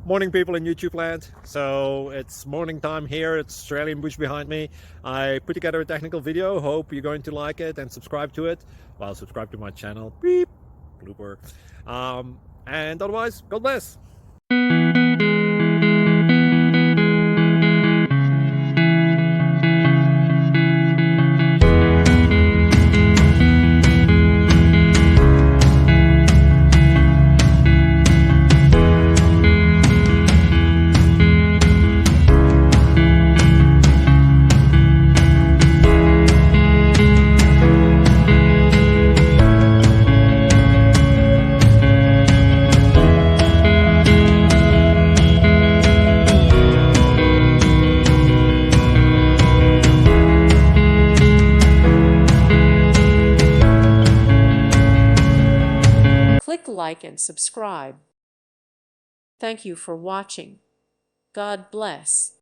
Morning, people in YouTube land. So it's morning time here. It's Australian bush behind me. I put together a technical video. Hope you're going to like it and subscribe to it. Well, subscribe to my channel. Beep, blooper. And otherwise, God bless. Click like and subscribe. Thank you for watching. God bless.